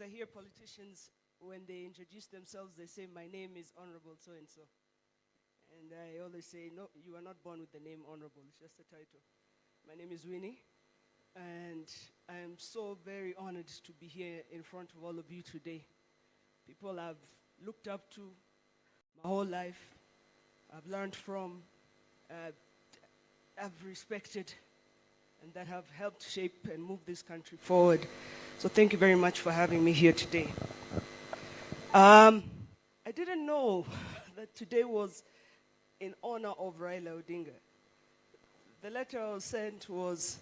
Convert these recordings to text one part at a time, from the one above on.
I hear politicians, when they introduce themselves, they say, my name is Honorable so-and-so. And I always say, no, you are not born with the name Honorable, it's just a title. My name is Winnie, and I am so very honored to be here in front of all of you today. People I've looked up to my whole life, I've learned from, I've respected, and that have helped shape and move this country forward. So thank you very much for having me here today. I didn't know that today was in honor of Raila Odinga. The letter I was sent was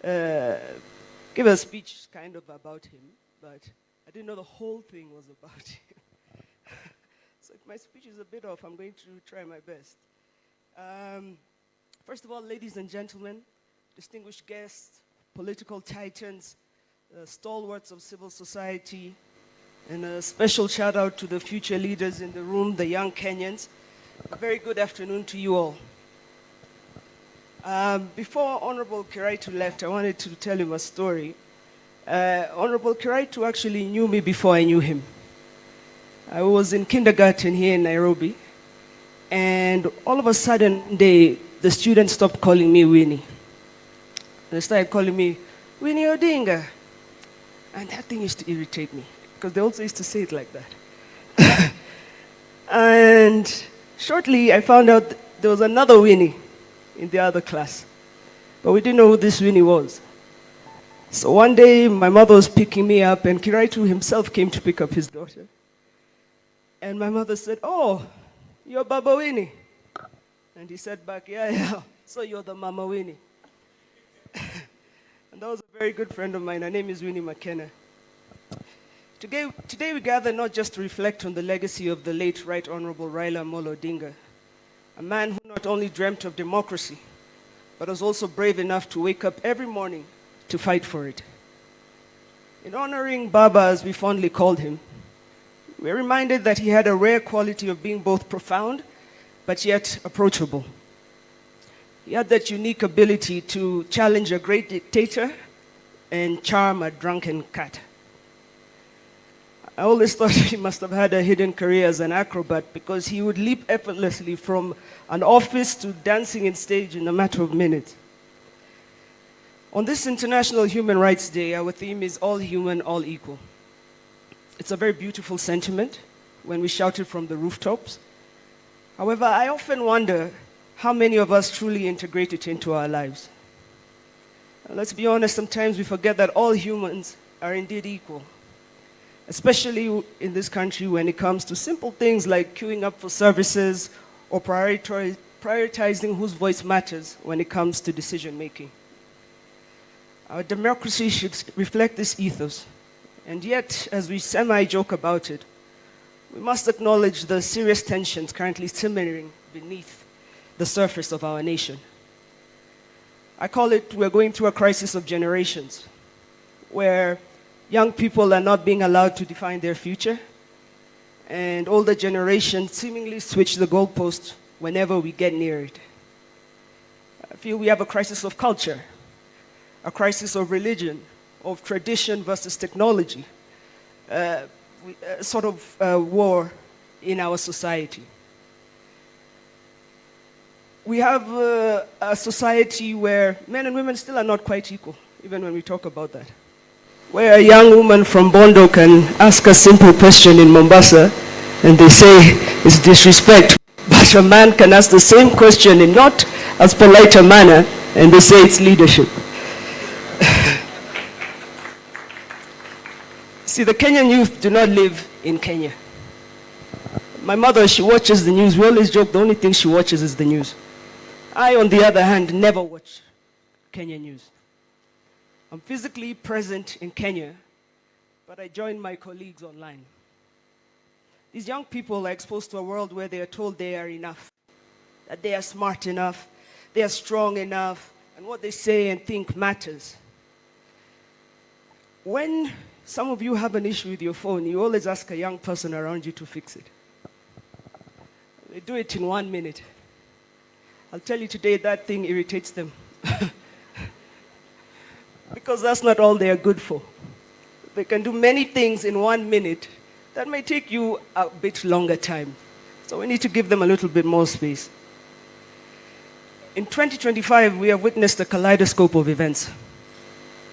give a speech kind of about him, but I didn't know the whole thing was about him. So if my speech is a bit off, I'm going to try my best. First of all, ladies and gentlemen, distinguished guests, political titans, stalwarts of civil society, and a special shout out to the future leaders in the room, the young Kenyans. A very good afternoon to you all. Before Honorable Kiraitu left, I wanted to tell him a story. Honorable Kiraitu actually knew me before I knew him. I was in kindergarten here in Nairobi, and all of a sudden, the students stopped calling me Winnie. They started calling me Winnie Odinga. And that thing used to irritate me, because they also used to say it like that. And shortly, I found out there was another Winnie in the other class. But we didn't know who this Winnie was. So one day, my mother was picking me up, and Kiraitu himself came to pick up his daughter. And my mother said, "Oh, you're Baba Winnie." And he said back, "Yeah, so you're the Mama Winnie." And that was a very good friend of mine. Her name is Winnie McKenna. Today we gather not just to reflect on the legacy of the late Right Honorable Raila Odinga, a man who not only dreamt of democracy, but was also brave enough to wake up every morning to fight for it. In honoring Baba, as we fondly called him, we're reminded that he had a rare quality of being both profound, but yet approachable. He had that unique ability to challenge a great dictator and charm a drunken cat. I always thought he must have had a hidden career as an acrobat, because he would leap effortlessly from an office to dancing in stage in a matter of minutes. On this International Human Rights Day, our theme is all human, all equal. It's a very beautiful sentiment when we shout it from the rooftops. However, I often wonder how many of us truly integrate it into our lives. Let's be honest, sometimes we forget that all humans are indeed equal, especially in this country when it comes to simple things like queuing up for services or prioritizing whose voice matters when it comes to decision making. Our democracy should reflect this ethos, and yet, as we semi-joke about it, we must acknowledge the serious tensions currently simmering beneath the surface of our nation. I call it, we're going through a crisis of generations, where young people are not being allowed to define their future, and older generations seemingly switch the goalposts whenever we get near it. I feel we have a crisis of culture, a crisis of religion, of tradition versus technology, a sort of war in our society. We have a society where men and women still are not quite equal, even when we talk about that. Where a young woman from Bondo can ask a simple question in Mombasa, and they say it's disrespect, but a man can ask the same question in not as polite a manner, and they say it's leadership. See, the Kenyan youth do not live in Kenya. My mother, she watches the news. We always joke the only thing she watches is the news. I, on the other hand, never watch Kenyan news. I'm physically present in Kenya, but I join my colleagues online. These young people are exposed to a world where they are told they are enough, that they are smart enough, they are strong enough, and what they say and think matters. When some of you have an issue with your phone, you always ask a young person around you to fix it. They do it in 1 minute. I'll tell you today, that thing irritates them. Because that's not all they are good for. They can do many things in 1 minute that may take you a bit longer time. So we need to give them a little bit more space. In 2025, we have witnessed a kaleidoscope of events.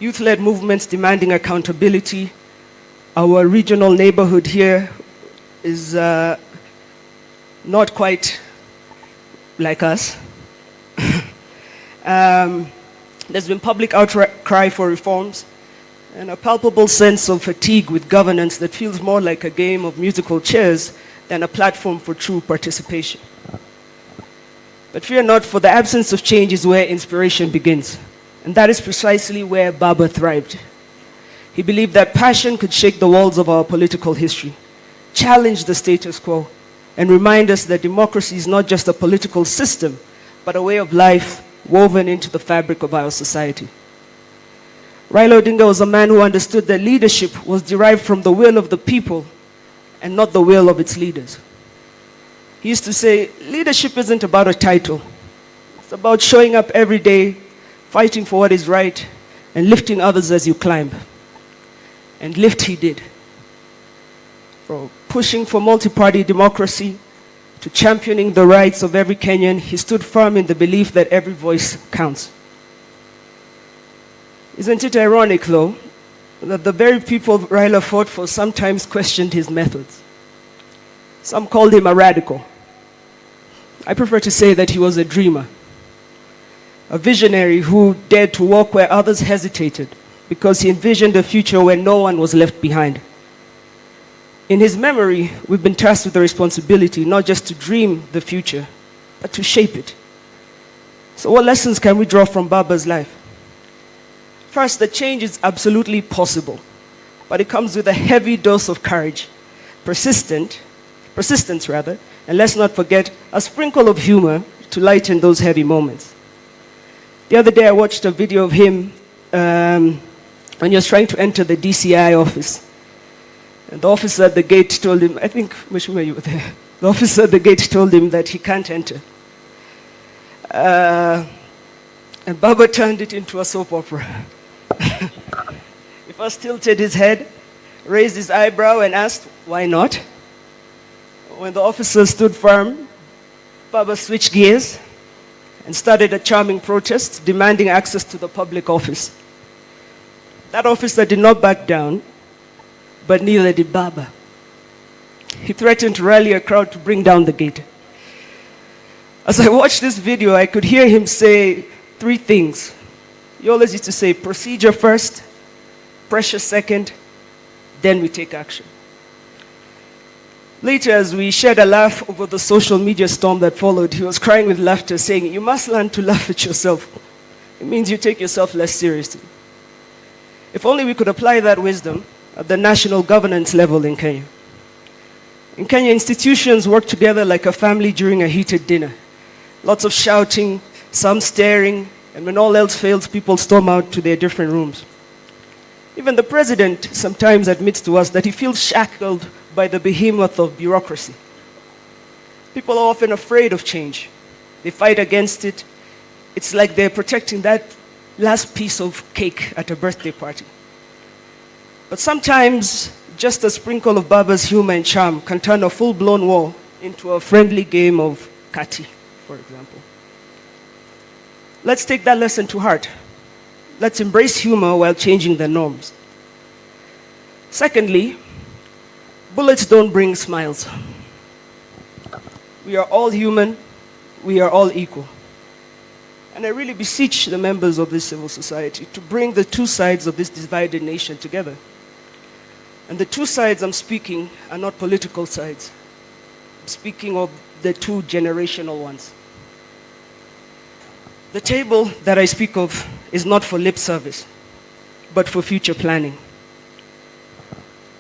Youth-led movements demanding accountability. Our regional neighborhood here is not quite like us. There's been public outcry for reforms and a palpable sense of fatigue with governance that feels more like a game of musical chairs than a platform for true participation. But fear not, for the absence of change is where inspiration begins. And that is precisely where Baba thrived. He believed that passion could shake the walls of our political history, challenge the status quo, and remind us that democracy is not just a political system, but a way of life woven into the fabric of our society. Raila Odinga was a man who understood that leadership was derived from the will of the people and not the will of its leaders. He used to say, leadership isn't about a title. It's about showing up every day, fighting for what is right, and lifting others as you climb. And lift he did. From pushing for multi-party democracy to championing the rights of every Kenyan, he stood firm in the belief that every voice counts. Isn't it ironic, though, that the very people Raila fought for sometimes questioned his methods? Some called him a radical. I prefer to say that he was a dreamer, a visionary who dared to walk where others hesitated because he envisioned a future where no one was left behind. In his memory, we've been tasked with the responsibility not just to dream the future, but to shape it. So what lessons can we draw from Baba's life? First, that change is absolutely possible, but it comes with a heavy dose of courage, persistence, and let's not forget, a sprinkle of humor to lighten those heavy moments. The other day I watched a video of him when he was trying to enter the DCI office. And the officer at the gate told him, I think, Mheshimiwa, you were there. The officer at the gate told him that he can't enter. And Baba turned it into a soap opera. He first tilted his head, raised his eyebrow, and asked, why not? When the officer stood firm, Baba switched gears and started a charming protest demanding access to the public office. That officer did not back down, but neither did Baba. He threatened to rally a crowd to bring down the gate. As I watched this video, I could hear him say 3 things. He always used to say, procedure first, pressure second, then we take action. Later, as we shared a laugh over the social media storm that followed, he was crying with laughter, saying, you must learn to laugh at yourself. It means you take yourself less seriously. If only we could apply that wisdom at the national governance level in Kenya. In Kenya, institutions work together like a family during a heated dinner. Lots of shouting, some staring, and when all else fails, people storm out to their different rooms. Even the president sometimes admits to us that he feels shackled by the behemoth of bureaucracy. People are often afraid of change. They fight against it. It's like they're protecting that last piece of cake at a birthday party. But sometimes, just a sprinkle of Baba's humor and charm can turn a full-blown war into a friendly game of kati, for example. Let's take that lesson to heart. Let's embrace humor while changing the norms. Secondly, bullets don't bring smiles. We are all human. We are all equal. And I really beseech the members of this civil society to bring the 2 sides of this divided nation together. And the 2 sides I'm speaking are not political sides. I'm speaking of the 2 generational ones. The table that I speak of is not for lip service, but for future planning.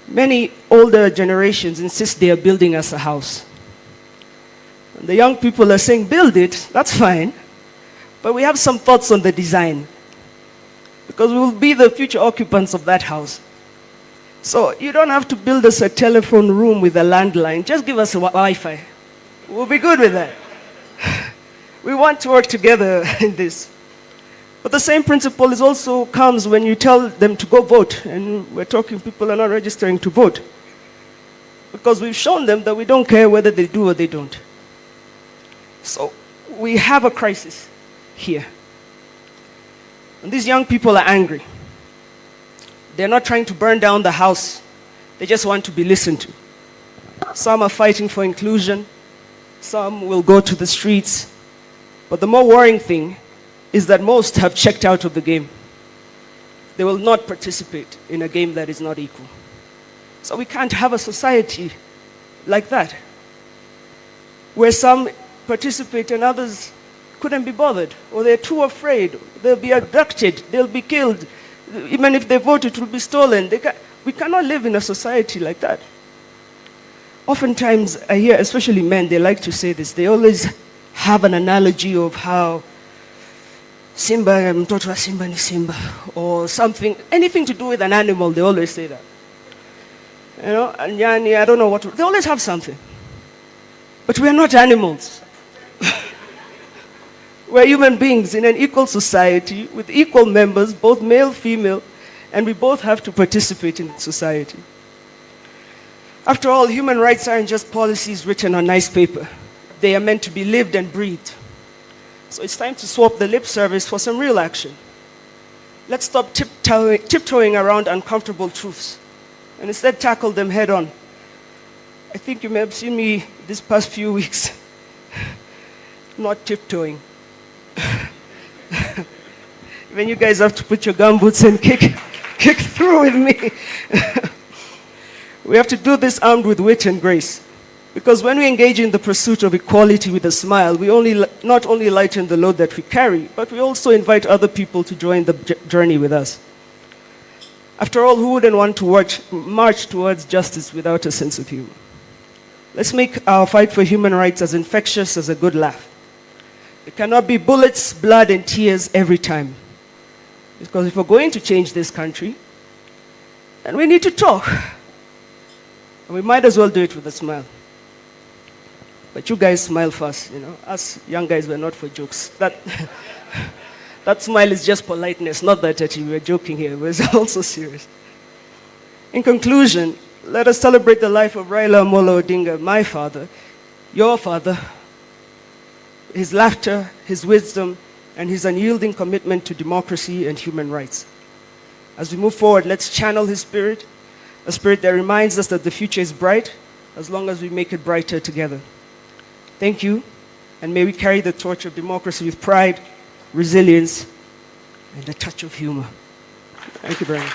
Many older generations insist they are building us a house. And the young people are saying, build it, that's fine, but we have some thoughts on the design, because we will be the future occupants of that house. So you don't have to build us a telephone room with a landline, just give us a Wi-Fi. We'll be good with that. We want to work together in this. But the same principle is also comes when you tell them to go vote, and we're talking people are not registering to vote. Because we've shown them that we don't care whether they do or they don't. So we have a crisis here. And these young people are angry. They're not trying to burn down the house. They just want to be listened to. Some are fighting for inclusion. Some will go to the streets. But the more worrying thing is that most have checked out of the game. They will not participate in a game that is not equal. So we can't have a society like that, where some participate and others couldn't be bothered, or they're too afraid, they'll be abducted, they'll be killed. Even if they vote, it will be stolen. We cannot live in a society like that. Oftentimes, I hear, especially men, they like to say this. They always have an analogy of how Simba, mtoto wa Simba ni Simba, or something, anything to do with an animal, they always say that. You know, and Yani, I don't know what, they always have something. But we are not animals. We're human beings in an equal society with equal members, both male, female, and we both have to participate in society. After all, human rights aren't just policies written on nice paper. They are meant to be lived and breathed. So it's time to swap the lip service for some real action. Let's stop tiptoeing around uncomfortable truths and instead tackle them head on. I think you may have seen me these past few weeks not tiptoeing. When you guys have to put your gumboots and kick through with me. We have to do this armed with wit and grace. Because when we engage in the pursuit of equality with a smile, we not only lighten the load that we carry, but we also invite other people to join the journey with us. After all, who wouldn't want to march towards justice without a sense of humor? Let's make our fight for human rights as infectious as a good laugh. It cannot be bullets, blood, and tears every time. Because if we're going to change this country, then we need to talk. And we might as well do it with a smile. But you guys smile first, you know. Us young guys were not for jokes. That smile is just politeness, not that we're joking here, but it's also serious. In conclusion, let us celebrate the life of Raila Odinga, my father, your father, his laughter, his wisdom, and his unyielding commitment to democracy and human rights. As we move forward, let's channel his spirit, a spirit that reminds us that the future is bright as long as we make it brighter together. Thank you, and may we carry the torch of democracy with pride, resilience, and a touch of humor. Thank you very much.